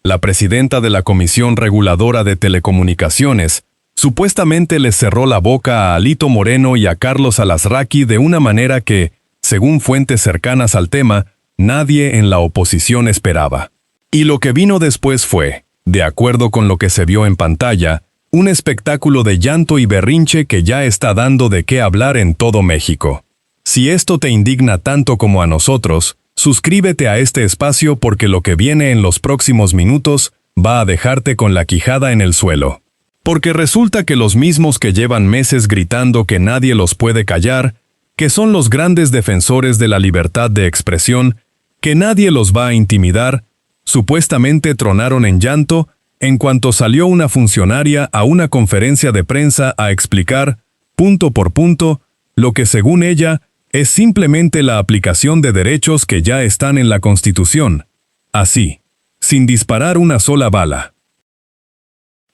la presidenta de la Comisión Reguladora de Telecomunicaciones, supuestamente les cerró la boca a Alito Moreno y a Carlos Alasraqui de una manera que, según fuentes cercanas al tema, nadie en la oposición esperaba. Y lo que vino después fue, de acuerdo con lo que se vio en pantalla, un espectáculo de llanto y berrinche que ya está dando de qué hablar en todo México. Si esto te indigna tanto como a nosotros, suscríbete a este espacio porque lo que viene en los próximos minutos va a dejarte con la quijada en el suelo. Porque resulta que los mismos que llevan meses gritando que nadie los puede callar, que son los grandes defensores de la libertad de expresión, que nadie los va a intimidar, supuestamente tronaron en llanto en cuanto salió una funcionaria a una conferencia de prensa a explicar, punto por punto, lo que según ella es simplemente la aplicación de derechos que ya están en la Constitución. Así, sin disparar una sola bala.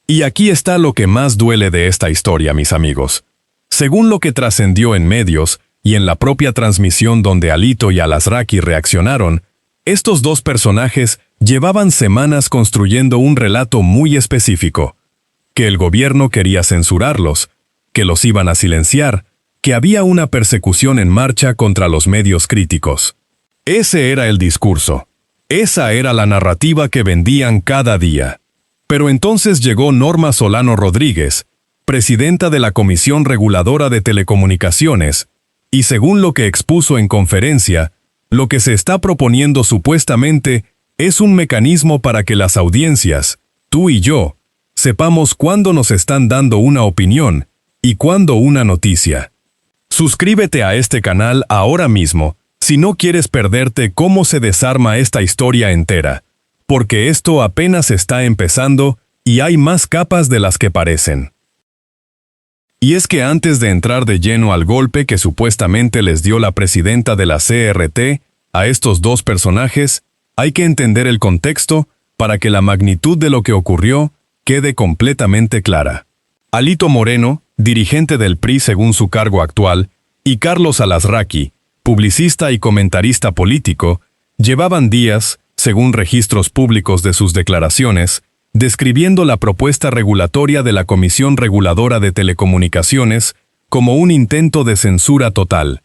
Y aquí está lo que más duele de esta historia, mis amigos. Según lo que trascendió en medios y en la propia transmisión donde Alito y Alasraqui reaccionaron, estos dos personajes llevaban semanas construyendo un relato muy específico, que el gobierno quería censurarlos, que los iban a silenciar, que había una persecución en marcha contra los medios críticos. Ese era el discurso. Esa era la narrativa que vendían cada día. Pero entonces llegó Norma Solano Rodríguez, presidenta de la Comisión Reguladora de Telecomunicaciones, y según lo que expuso en conferencia, lo que se está proponiendo supuestamente es un mecanismo para que las audiencias, tú y yo, sepamos cuándo nos están dando una opinión y cuándo una noticia. Suscríbete a este canal ahora mismo si no quieres perderte cómo se desarma esta historia entera, porque esto apenas está empezando y hay más capas de las que parecen. Y es que antes de entrar de lleno al golpe que supuestamente les dio la presidenta de la CRT a estos dos personajes, hay que entender el contexto para que la magnitud de lo que ocurrió quede completamente clara. Alito Moreno, dirigente del PRI según su cargo actual, y Carlos Alasraqui, publicista y comentarista político, llevaban días, según registros públicos de sus declaraciones, describiendo la propuesta regulatoria de la Comisión Reguladora de Telecomunicaciones como un intento de censura total.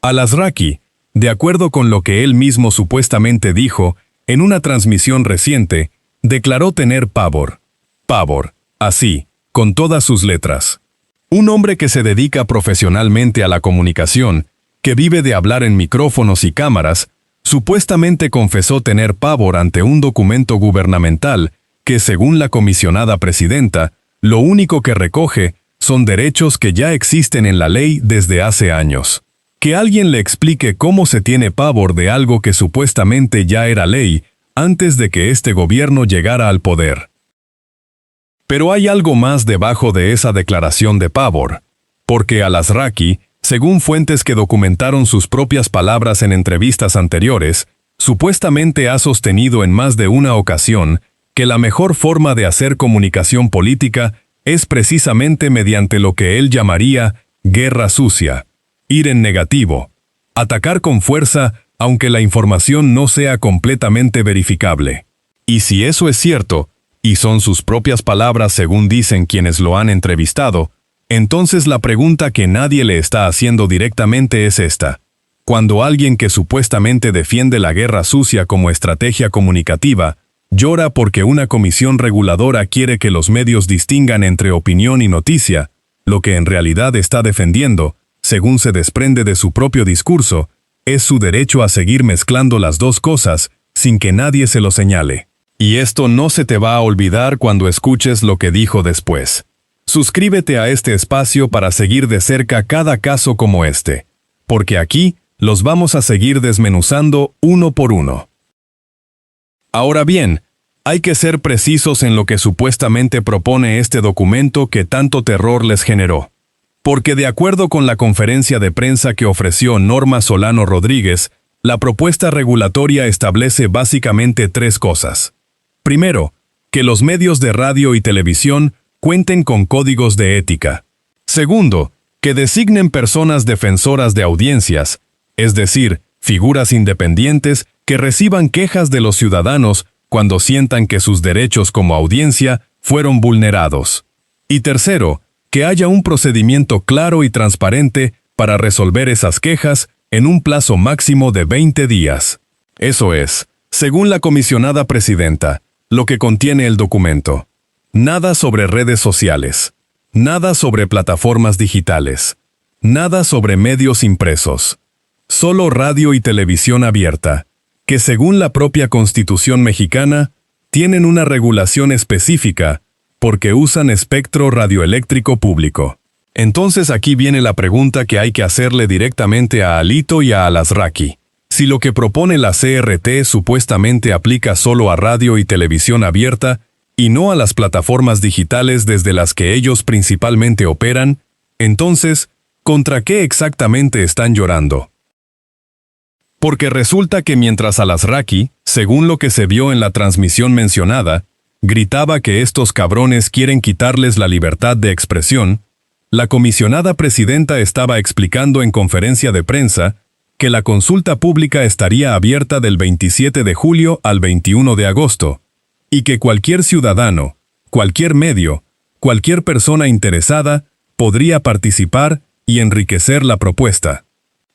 Alasraqui, de acuerdo con lo que él mismo supuestamente dijo en una transmisión reciente, declaró tener pavor. Pavor, así, con todas sus letras. Un hombre que se dedica profesionalmente a la comunicación, que vive de hablar en micrófonos y cámaras, supuestamente confesó tener pavor ante un documento gubernamental que, según la comisionada presidenta, lo único que recoge son derechos que ya existen en la ley desde hace años. Que alguien le explique cómo se tiene pavor de algo que supuestamente ya era ley antes de que este gobierno llegara al poder. Pero hay algo más debajo de esa declaración de pavor, porque Alasraqui, según fuentes que documentaron sus propias palabras en entrevistas anteriores, supuestamente ha sostenido en más de una ocasión que la mejor forma de hacer comunicación política es precisamente mediante lo que él llamaría guerra sucia, ir en negativo, atacar con fuerza aunque la información no sea completamente verificable. Y si eso es cierto, y son sus propias palabras según dicen quienes lo han entrevistado, entonces la pregunta que nadie le está haciendo directamente es esta. Cuando alguien que supuestamente defiende la guerra sucia como estrategia comunicativa, llora porque una comisión reguladora quiere que los medios distingan entre opinión y noticia, lo que en realidad está defendiendo, según se desprende de su propio discurso, es su derecho a seguir mezclando las dos cosas sin que nadie se lo señale. Y esto no se te va a olvidar cuando escuches lo que dijo después. Suscríbete a este espacio para seguir de cerca cada caso como este, porque aquí los vamos a seguir desmenuzando uno por uno. Ahora bien, hay que ser precisos en lo que supuestamente propone este documento que tanto terror les generó. Porque de acuerdo con la conferencia de prensa que ofreció Norma Solano Rodríguez, la propuesta regulatoria establece básicamente tres cosas. Primero, que los medios de radio y televisión cuenten con códigos de ética. Segundo, que designen personas defensoras de audiencias, es decir, figuras independientes que reciban quejas de los ciudadanos cuando sientan que sus derechos como audiencia fueron vulnerados. Y tercero, que haya un procedimiento claro y transparente para resolver esas quejas en un plazo máximo de 20 días. Eso es, según la comisionada presidenta, lo que contiene el documento. Nada sobre redes sociales. Nada sobre plataformas digitales. Nada sobre medios impresos. Solo radio y televisión abierta, que según la propia Constitución mexicana, tienen una regulación específica porque usan espectro radioeléctrico público. Entonces aquí viene la pregunta que hay que hacerle directamente a Alito y a Alasraqui. Si lo que propone la CRT supuestamente aplica solo a radio y televisión abierta y no a las plataformas digitales desde las que ellos principalmente operan, entonces, ¿contra qué exactamente están llorando? Porque resulta que mientras Alasraqui, según lo que se vio en la transmisión mencionada, gritaba que estos cabrones quieren quitarles la libertad de expresión, la comisionada presidenta estaba explicando en conferencia de prensa que la consulta pública estaría abierta del 27 de julio al 21 de agosto, y que cualquier ciudadano, cualquier medio, cualquier persona interesada podría participar y enriquecer la propuesta.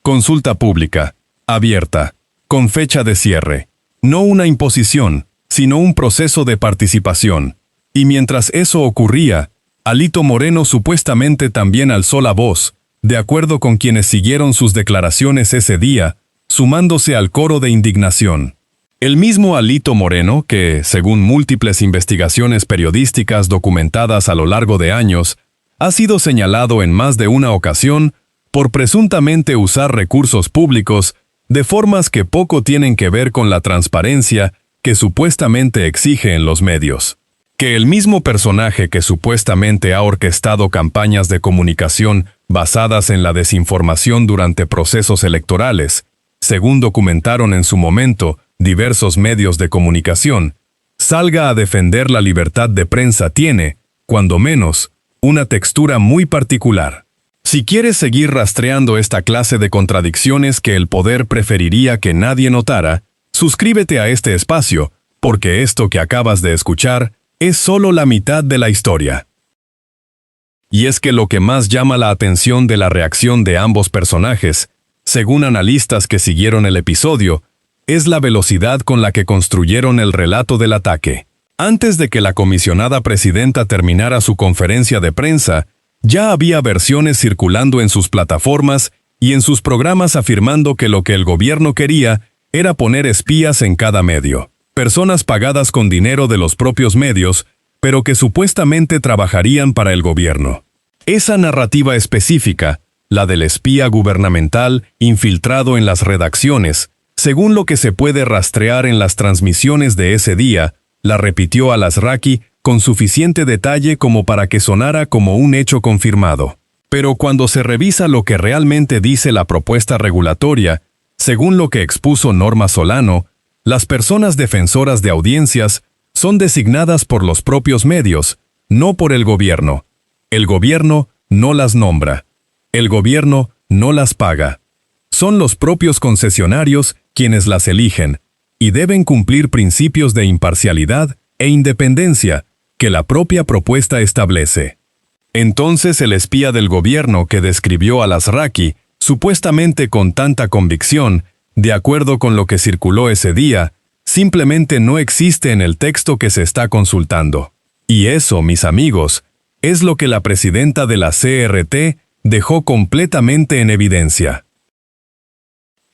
Consulta pública, abierta, con fecha de cierre. No una imposición, sino un proceso de participación. Y mientras eso ocurría, Alito Moreno supuestamente también alzó la voz, de acuerdo con quienes siguieron sus declaraciones ese día, sumándose al coro de indignación. El mismo Alito Moreno, que, según múltiples investigaciones periodísticas documentadas a lo largo de años, ha sido señalado en más de una ocasión por presuntamente usar recursos públicos de formas que poco tienen que ver con la transparencia que supuestamente exige en los medios. Que el mismo personaje que supuestamente ha orquestado campañas de comunicación basadas en la desinformación durante procesos electorales, según documentaron en su momento diversos medios de comunicación, salga a defender la libertad de prensa tiene, cuando menos, una textura muy particular. Si quieres seguir rastreando esta clase de contradicciones que el poder preferiría que nadie notara, suscríbete a este espacio, porque esto que acabas de escuchar es solo la mitad de la historia. Y es que lo que más llama la atención de la reacción de ambos personajes, según analistas que siguieron el episodio, es la velocidad con la que construyeron el relato del ataque. Antes de que la comisionada presidenta terminara su conferencia de prensa, ya había versiones circulando en sus plataformas y en sus programas afirmando que lo que el gobierno quería era poner espías en cada medio. Personas pagadas con dinero de los propios medios, pero que supuestamente trabajarían para el gobierno. Esa narrativa específica, la del espía gubernamental infiltrado en las redacciones, según lo que se puede rastrear en las transmisiones de ese día, la repitió Alasraqui con suficiente detalle como para que sonara como un hecho confirmado. Pero cuando se revisa lo que realmente dice la propuesta regulatoria, según lo que expuso Norma Solano, las personas defensoras de audiencias son designadas por los propios medios, no por el gobierno. El gobierno no las nombra. El gobierno no las paga. Son los propios concesionarios quienes las eligen, y deben cumplir principios de imparcialidad e independencia que la propia propuesta establece. Entonces el espía del gobierno que describió Alasraqui, supuestamente con tanta convicción, de acuerdo con lo que circuló ese día, simplemente no existe en el texto que se está consultando. Y eso, mis amigos, es lo que la presidenta de la CRT dejó completamente en evidencia.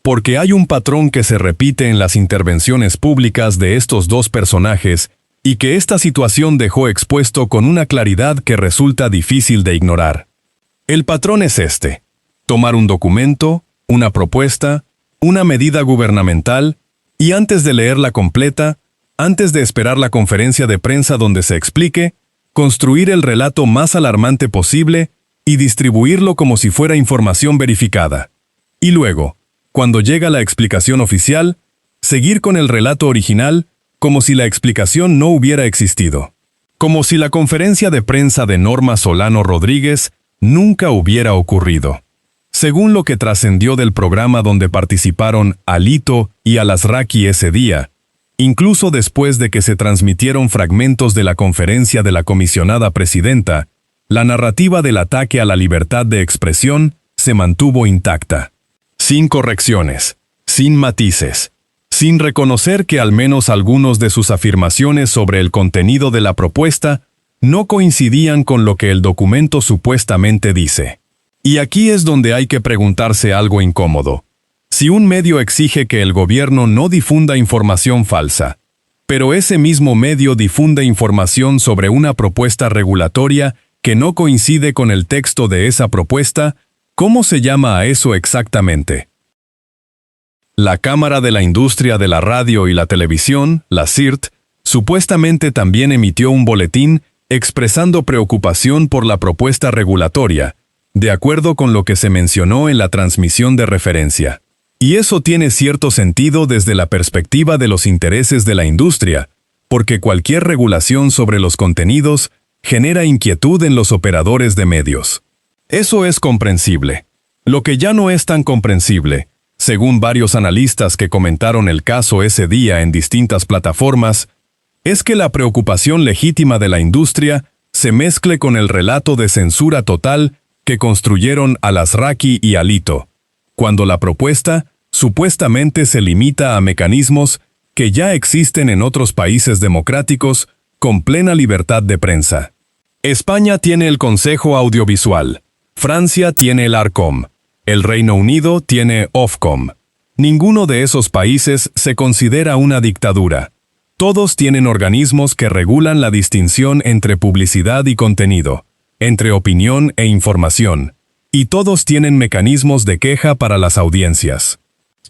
Porque hay un patrón que se repite en las intervenciones públicas de estos dos personajes y que esta situación dejó expuesto con una claridad que resulta difícil de ignorar. El patrón es este: tomar un documento, una propuesta, una medida gubernamental, y antes de leerla completa, antes de esperar la conferencia de prensa donde se explique, construir el relato más alarmante posible y distribuirlo como si fuera información verificada. Y luego, cuando llega la explicación oficial, seguir con el relato original como si la explicación no hubiera existido. Como si la conferencia de prensa de Norma Solano Rodríguez nunca hubiera ocurrido. Según lo que trascendió del programa donde participaron Alito y Alasraqui ese día, Incluso después de que se transmitieron fragmentos de la conferencia de la comisionada presidenta, la narrativa del ataque a la libertad de expresión se mantuvo intacta. Sin correcciones, sin matices, sin reconocer que al menos algunos de sus afirmaciones sobre el contenido de la propuesta no coincidían con lo que el documento supuestamente dice. Y aquí es donde hay que preguntarse algo incómodo. Si un medio exige que el gobierno no difunda información falsa, pero ese mismo medio difunde información sobre una propuesta regulatoria que no coincide con el texto de esa propuesta, ¿cómo se llama a eso exactamente? La Cámara de la Industria de la Radio y la Televisión, la CIRT, supuestamente también emitió un boletín expresando preocupación por la propuesta regulatoria, de acuerdo con lo que se mencionó en la transmisión de referencia. Y eso tiene cierto sentido desde la perspectiva de los intereses de la industria, porque cualquier regulación sobre los contenidos genera inquietud en los operadores de medios. Eso es comprensible. Lo que ya no es tan comprensible, según varios analistas que comentaron el caso ese día en distintas plataformas, es que la preocupación legítima de la industria se mezcle con el relato de censura total que construyeron Al-Azraqui y Alito, cuando la propuesta supuestamente se limita a mecanismos que ya existen en otros países democráticos con plena libertad de prensa. España tiene el Consejo Audiovisual, Francia tiene el Arcom, el Reino Unido tiene Ofcom. Ninguno de esos países se considera una dictadura. Todos tienen organismos que regulan la distinción entre publicidad y contenido, entre opinión e información, y todos tienen mecanismos de queja para las audiencias.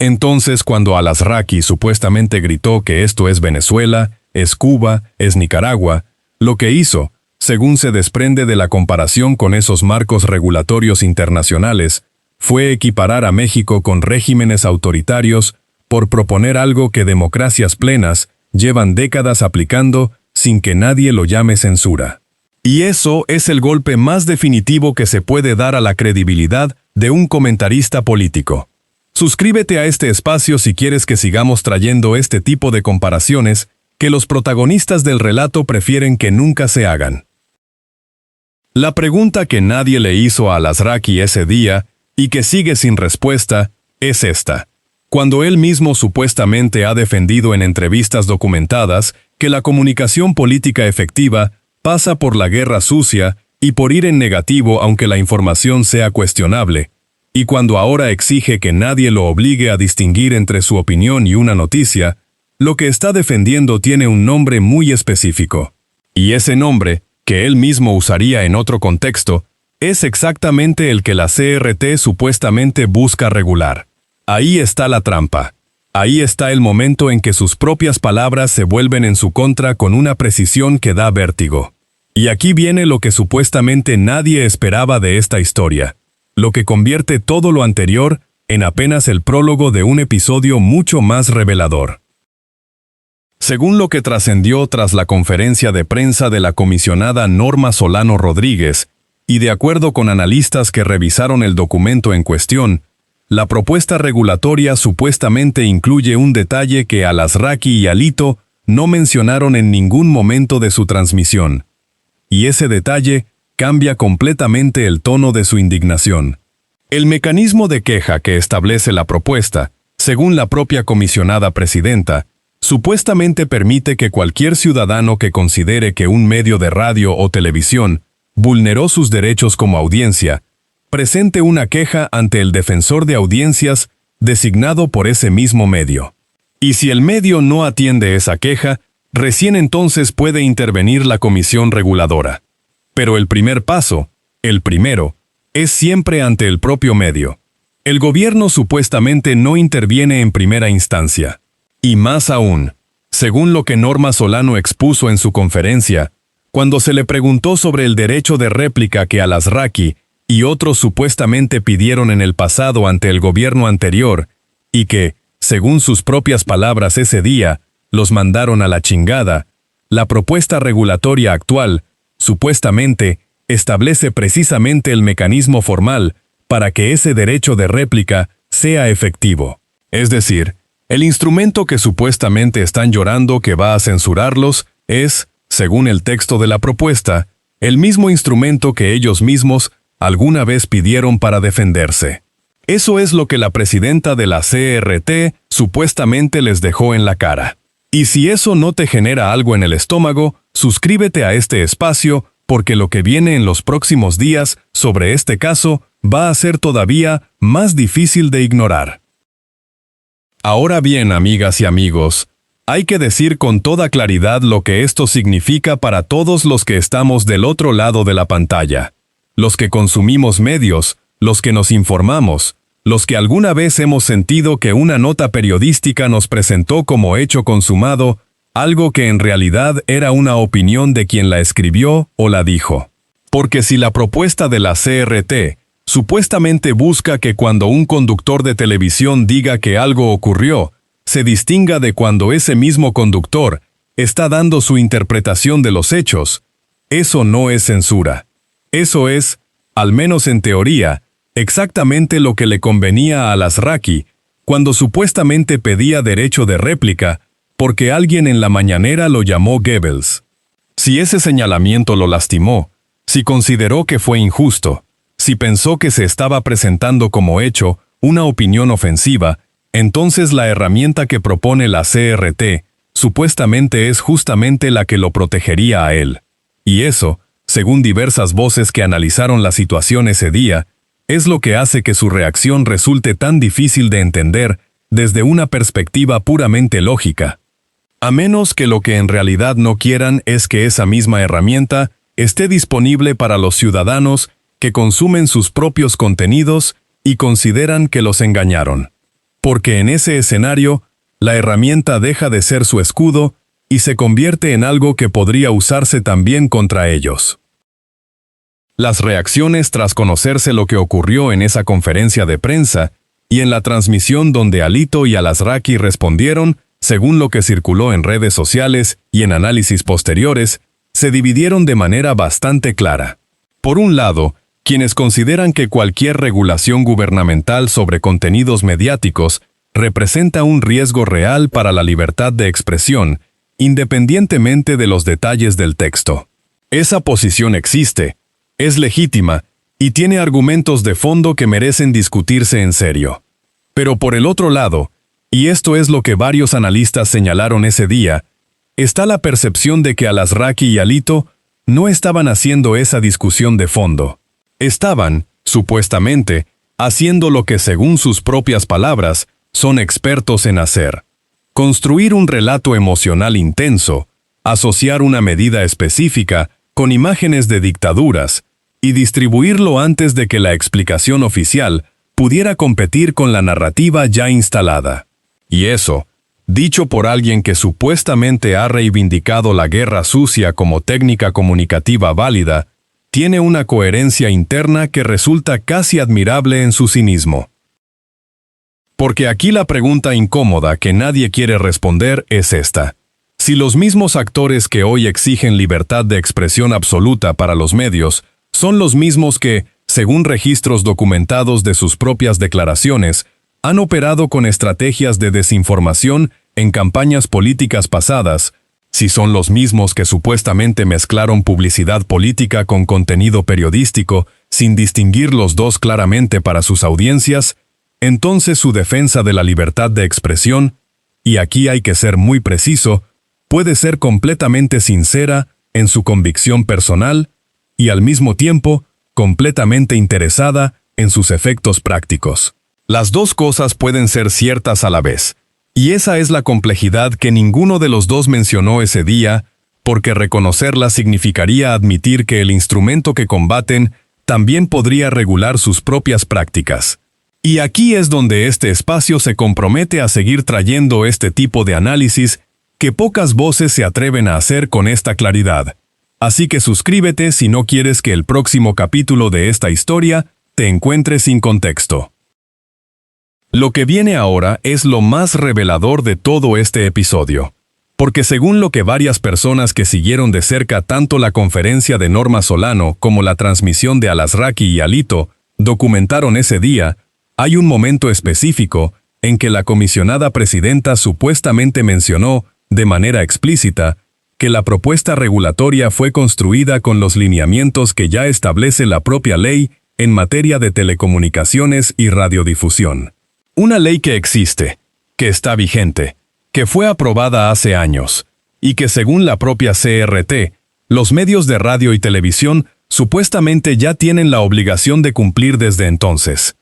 Entonces, cuando Al-Azraqui supuestamente gritó que esto es Venezuela, es Cuba, es Nicaragua, lo que hizo, según se desprende de la comparación con esos marcos regulatorios internacionales, fue equiparar a México con regímenes autoritarios por proponer algo que democracias plenas llevan décadas aplicando sin que nadie lo llame censura. Y eso es el golpe más definitivo que se puede dar a la credibilidad de un comentarista político. Suscríbete a este espacio si quieres que sigamos trayendo este tipo de comparaciones que los protagonistas del relato prefieren que nunca se hagan. La pregunta que nadie le hizo a Al-Azraqui ese día, y que sigue sin respuesta, es esta. Cuando él mismo supuestamente ha defendido en entrevistas documentadas que la comunicación política efectiva pasa por la guerra sucia y por ir en negativo aunque la información sea cuestionable, y cuando ahora exige que nadie lo obligue a distinguir entre su opinión y una noticia, lo que está defendiendo tiene un nombre muy específico. Y ese nombre, que él mismo usaría en otro contexto, es exactamente el que la CRT supuestamente busca regular. Ahí está la trampa. Ahí está el momento en que sus propias palabras se vuelven en su contra con una precisión que da vértigo. Y aquí viene lo que supuestamente nadie esperaba de esta historia, lo que convierte todo lo anterior en apenas el prólogo de un episodio mucho más revelador. Según lo que trascendió tras la conferencia de prensa de la comisionada Norma Solano Rodríguez, y de acuerdo con analistas que revisaron el documento en cuestión, la propuesta regulatoria supuestamente incluye un detalle que Al-Azraqui y Alito no mencionaron en ningún momento de su transmisión. Y ese detalle cambia completamente el tono de su indignación. El mecanismo de queja que establece la propuesta, según la propia comisionada presidenta, supuestamente permite que cualquier ciudadano que considere que un medio de radio o televisión vulneró sus derechos como audiencia, presente una queja ante el defensor de audiencias designado por ese mismo medio. Y si el medio no atiende esa queja, recién entonces puede intervenir la comisión reguladora. Pero el primer paso, el primero, es siempre ante el propio medio. El gobierno supuestamente no interviene en primera instancia. Y más aún, según lo que Norma Solano expuso en su conferencia, cuando se le preguntó sobre el derecho de réplica que Al-Azraqui y otros supuestamente pidieron en el pasado ante el gobierno anterior, y que, según sus propias palabras ese día, los mandaron a la chingada, la propuesta regulatoria actual, supuestamente, establece precisamente el mecanismo formal para que ese derecho de réplica sea efectivo. Es decir, El instrumento que supuestamente están llorando que va a censurarlos es, según el texto de la propuesta, el mismo instrumento que ellos mismos alguna vez pidieron para defenderse. Eso es lo que la presidenta de la CRT supuestamente les dejó en la cara. Y si eso no te genera algo en el estómago, suscríbete a este espacio, porque lo que viene en los próximos días sobre este caso va a ser todavía más difícil de ignorar. Ahora bien, amigas y amigos, hay que decir con toda claridad lo que esto significa para todos los que estamos del otro lado de la pantalla, los que consumimos medios, los que nos informamos, los que alguna vez hemos sentido que una nota periodística nos presentó como hecho consumado, algo que en realidad era una opinión de quien la escribió o la dijo. Porque si la propuesta de la CRT supuestamente busca que cuando un conductor de televisión diga que algo ocurrió, se distinga de cuando ese mismo conductor está dando su interpretación de los hechos, eso no es censura. Eso es, al menos en teoría, exactamente lo que le convenía a Al-Azraqui cuando supuestamente pedía derecho de réplica porque alguien en la mañanera lo llamó Goebbels. Si ese señalamiento lo lastimó, si consideró que fue injusto, si pensó que se estaba presentando como hecho una opinión ofensiva, entonces la herramienta que propone la CRT supuestamente es justamente la que lo protegería a él. Y eso, según diversas voces que analizaron la situación ese día, es lo que hace que su reacción resulte tan difícil de entender desde una perspectiva puramente lógica. A menos que lo que en realidad no quieran es que esa misma herramienta esté disponible para los ciudadanos que consumen sus propios contenidos y consideran que los engañaron. Porque en ese escenario, la herramienta deja de ser su escudo y se convierte en algo que podría usarse también contra ellos. Las reacciones tras conocerse lo que ocurrió en esa conferencia de prensa y en la transmisión donde Alito y Al-Azraqui respondieron, según lo que circuló en redes sociales y en análisis posteriores, se dividieron de manera bastante clara. Por un lado, quienes consideran que cualquier regulación gubernamental sobre contenidos mediáticos representa un riesgo real para la libertad de expresión, independientemente de los detalles del texto. Esa posición existe, es legítima y tiene argumentos de fondo que merecen discutirse en serio. Pero por el otro lado, y esto es lo que varios analistas señalaron ese día, está la percepción de que Al-Azraqui y Alito no estaban haciendo esa discusión de fondo. Estaban, supuestamente, haciendo lo que según sus propias palabras son expertos en hacer: construir un relato emocional intenso, asociar una medida específica con imágenes de dictaduras y distribuirlo antes de que la explicación oficial pudiera competir con la narrativa ya instalada. Y eso, dicho por alguien que supuestamente ha reivindicado la guerra sucia como técnica comunicativa válida, tiene una coherencia interna que resulta casi admirable en su cinismo. Porque aquí la pregunta incómoda que nadie quiere responder es esta: si los mismos actores que hoy exigen libertad de expresión absoluta para los medios son los mismos que, según registros documentados de sus propias declaraciones, han operado con estrategias de desinformación en campañas políticas pasadas, si son los mismos que supuestamente mezclaron publicidad política con contenido periodístico sin distinguir los dos claramente para sus audiencias, entonces su defensa de la libertad de expresión, y aquí hay que ser muy preciso, puede ser completamente sincera en su convicción personal y al mismo tiempo completamente interesada en sus efectos prácticos. Las dos cosas pueden ser ciertas a la vez, y esa es la complejidad que ninguno de los dos mencionó ese día, porque reconocerla significaría admitir que el instrumento que combaten también podría regular sus propias prácticas. Y aquí es donde este espacio se compromete a seguir trayendo este tipo de análisis que pocas voces se atreven a hacer con esta claridad. Así que suscríbete si no quieres que el próximo capítulo de esta historia te encuentre sin contexto. Lo que viene ahora es lo más revelador de todo este episodio, porque según lo que varias personas que siguieron de cerca tanto la conferencia de Norma Solano como la transmisión de Al-Azraqui y Alito documentaron ese día, hay un momento específico en que la comisionada presidenta supuestamente mencionó, de manera explícita, que la propuesta regulatoria fue construida con los lineamientos que ya establece la propia ley en materia de telecomunicaciones y radiodifusión. Una ley que existe, que está vigente, que fue aprobada hace años, y que según la propia CRT, los medios de radio y televisión supuestamente ya tienen la obligación de cumplir desde entonces.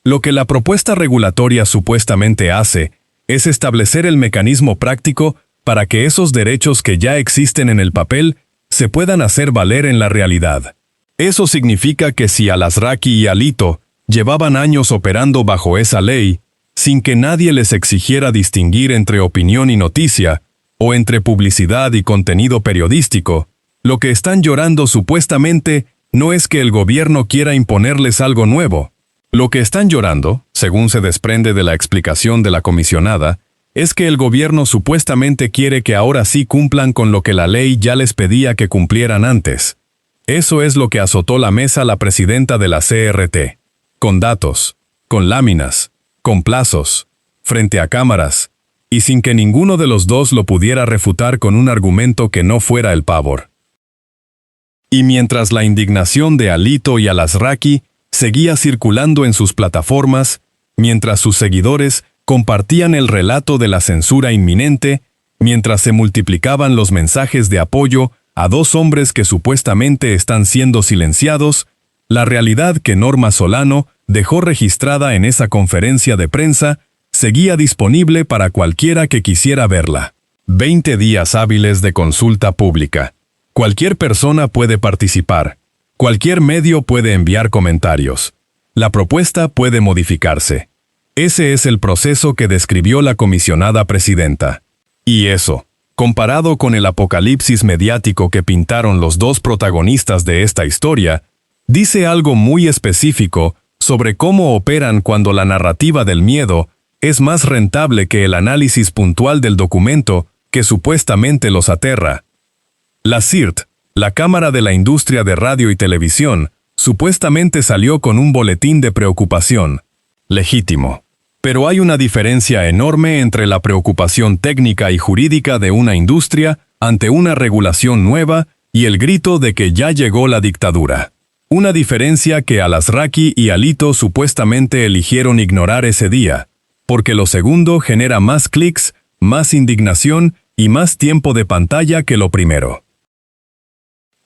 Lo que la propuesta regulatoria supuestamente hace es establecer el mecanismo práctico para que esos derechos que ya existen en el papel se puedan hacer valer en la realidad. Eso significa que si Al-Azraqui y Alito llevaban años operando bajo esa ley, sin que nadie les exigiera distinguir entre opinión y noticia, o entre publicidad y contenido periodístico, lo que están llorando supuestamente no es que el gobierno quiera imponerles algo nuevo. Lo que están llorando, según se desprende de la explicación de la comisionada, es que el gobierno supuestamente quiere que ahora sí cumplan con lo que la ley ya les pedía que cumplieran antes. Eso es lo que azotó la mesa la presidenta de la CRT. Con datos, con láminas, con plazos, frente a cámaras, y sin que ninguno de los dos lo pudiera refutar con un argumento que no fuera el pavor. Y mientras la indignación de Alito y Al-Azraqui seguía circulando en sus plataformas, mientras sus seguidores compartían el relato de la censura inminente, mientras se multiplicaban los mensajes de apoyo a dos hombres que supuestamente están siendo silenciados, la realidad que Norma Solano dejó registrada en esa conferencia de prensa seguía disponible para cualquiera que quisiera verla. 20 días hábiles de consulta pública. Cualquier persona puede participar. Cualquier medio puede enviar comentarios. La propuesta puede modificarse. Ese es el proceso que describió la comisionada presidenta. Y eso, comparado con el apocalipsis mediático que pintaron los dos protagonistas de esta historia, dice algo muy específico sobre cómo operan cuando la narrativa del miedo es más rentable que el análisis puntual del documento que supuestamente los aterra. La CIRT, la Cámara de la Industria de Radio y Televisión, supuestamente salió con un boletín de preocupación. Legítimo. Pero hay una diferencia enorme entre la preocupación técnica y jurídica de una industria ante una regulación nueva y el grito de que ya llegó la dictadura. Una diferencia que Al-Azraqui y Alito supuestamente eligieron ignorar ese día, porque lo segundo genera más clics, más indignación y más tiempo de pantalla que lo primero.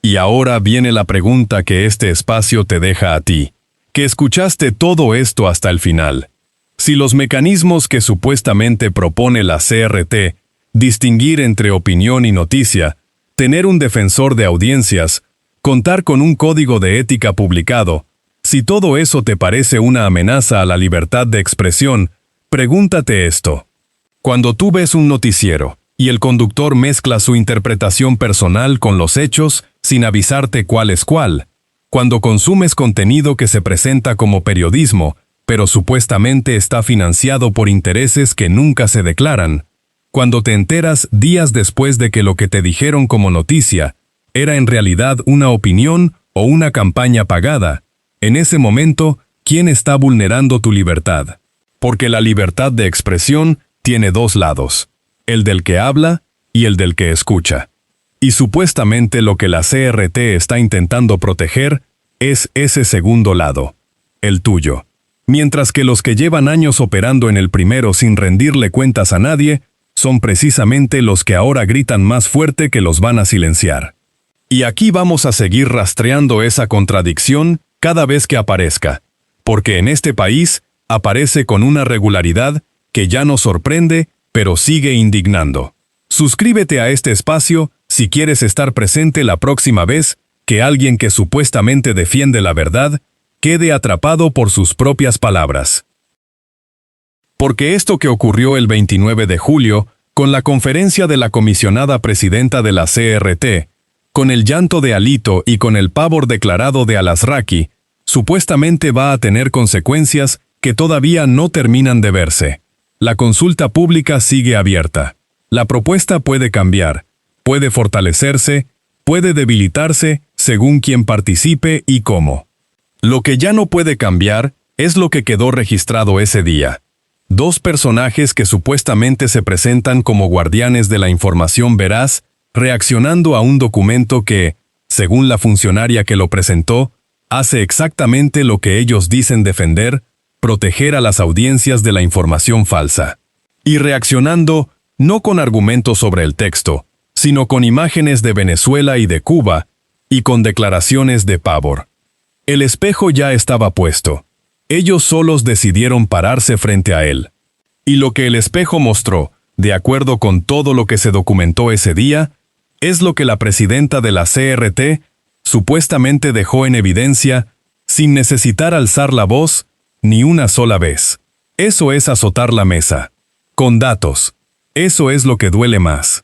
Y ahora viene la pregunta que este espacio te deja a ti, que escuchaste todo esto hasta el final. Si los mecanismos que supuestamente propone la CRT, distinguir entre opinión y noticia, tener un defensor de audiencias, contar con un código de ética publicado, si todo eso te parece una amenaza a la libertad de expresión, pregúntate esto. Cuando tú ves un noticiero, y el conductor mezcla su interpretación personal con los hechos, sin avisarte cuál es cuál, cuando consumes contenido que se presenta como periodismo, pero supuestamente está financiado por intereses que nunca se declaran, cuando te enteras días después de que lo que te dijeron como noticia era en realidad una opinión o una campaña pagada, en ese momento, ¿quién está vulnerando tu libertad? Porque la libertad de expresión tiene dos lados, el del que habla y el del que escucha. Y supuestamente lo que la CRT está intentando proteger es ese segundo lado, el tuyo. Mientras que los que llevan años operando en el primero sin rendirle cuentas a nadie, son precisamente los que ahora gritan más fuerte que los van a silenciar. Y aquí vamos a seguir rastreando esa contradicción cada vez que aparezca, porque en este país aparece con una regularidad que ya nos sorprende, pero sigue indignando. Suscríbete a este espacio si quieres estar presente la próxima vez que alguien que supuestamente defiende la verdad quede atrapado por sus propias palabras. Porque esto que ocurrió el 29 de julio, con la conferencia de la comisionada presidenta de la CRT, con el llanto de Alito y con el pavor declarado de Al-Azraqui, supuestamente va a tener consecuencias que todavía no terminan de verse. La consulta pública sigue abierta. La propuesta puede cambiar, puede fortalecerse, puede debilitarse según quien participe y cómo. Lo que ya no puede cambiar es lo que quedó registrado ese día. Dos personajes que supuestamente se presentan como guardianes de la información veraz, reaccionando a un documento que, según la funcionaria que lo presentó, hace exactamente lo que ellos dicen defender, proteger a las audiencias de la información falsa. Y reaccionando no con argumentos sobre el texto, sino con imágenes de Venezuela y de Cuba, y con declaraciones de pavor. El espejo ya estaba puesto. Ellos solos decidieron pararse frente a él. Y lo que el espejo mostró, de acuerdo con todo lo que se documentó ese día, es lo que la presidenta de la CRT supuestamente dejó en evidencia sin necesitar alzar la voz ni una sola vez. Eso es azotar la mesa. Con datos. Eso es lo que duele más.